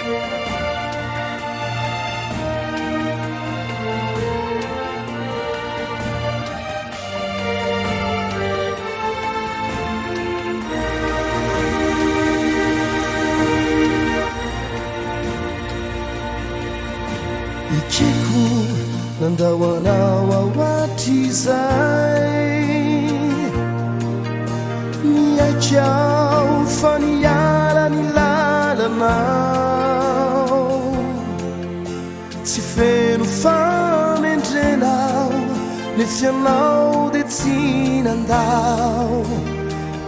Ikeko nandahoanao aoatr'izay miaikao fa niala ny lalanao tsy feno famendrenao le fianao de tsy nandao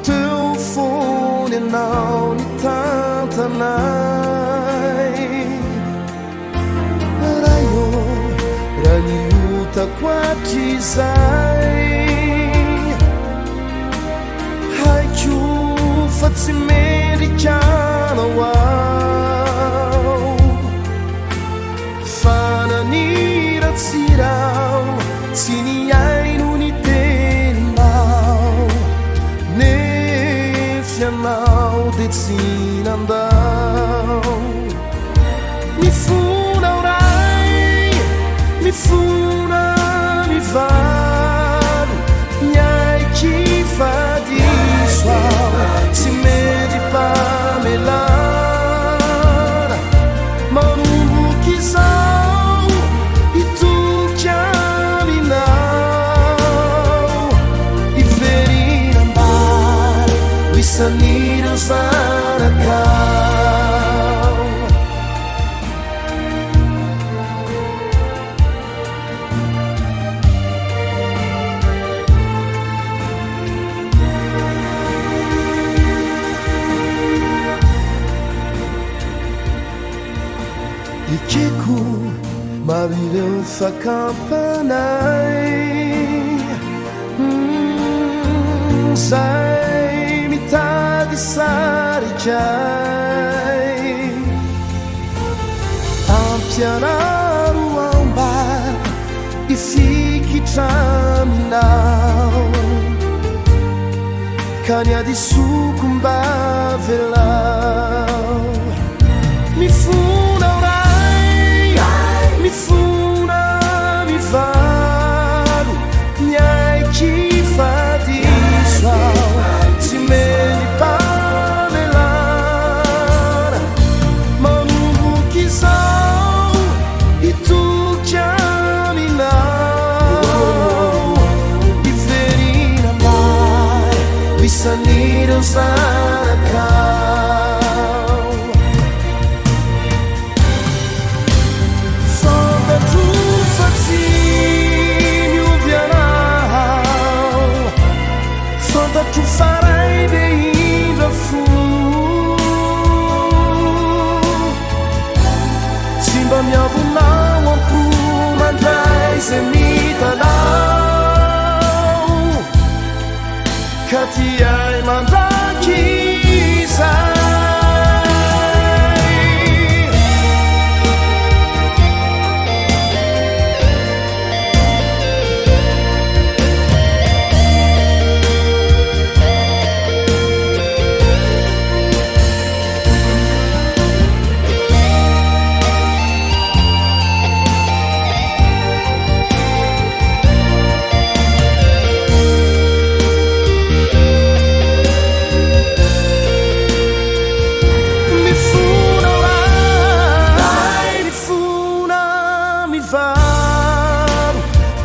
teo fony anao ny tantanay raha niotako hatr'izay haiko fa tsy mendrikanao ao fa naniratsirao tsy niaino ny teninao nefianao de tsy nandao mifona mivalo miaiky fadiso ao tsy mety pamelana manomboky izao hitoky aminao iverinambary ho isan'ireo zanakao Ikeko marireo fakampanay zay mitady sarikay ampianaro amba ifikitraminao ka niadisoko mba velao mifona mifuna mivalo miaiky fadiso ao tsy mety pamelana manomboky izao hitoky aminao iverinambary ho isan'ireo zanakao fantatro faray de indra fo tsy mba miavonao ampo mandray ze mitanao ka tiay mandraky izay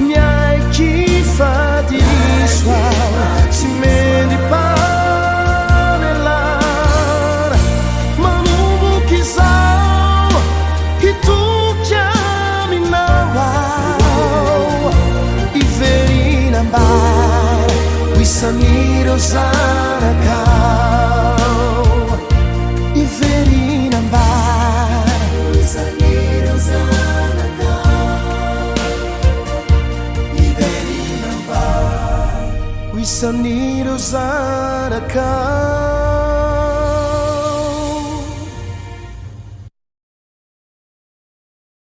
miaiky fadiso ao tsy mety pamelana manomboky izao hitoky aminao ao iverinambary ho isan'ireo zanakao iverinambary ho isan'ireo zanakao isan'ireo zanakao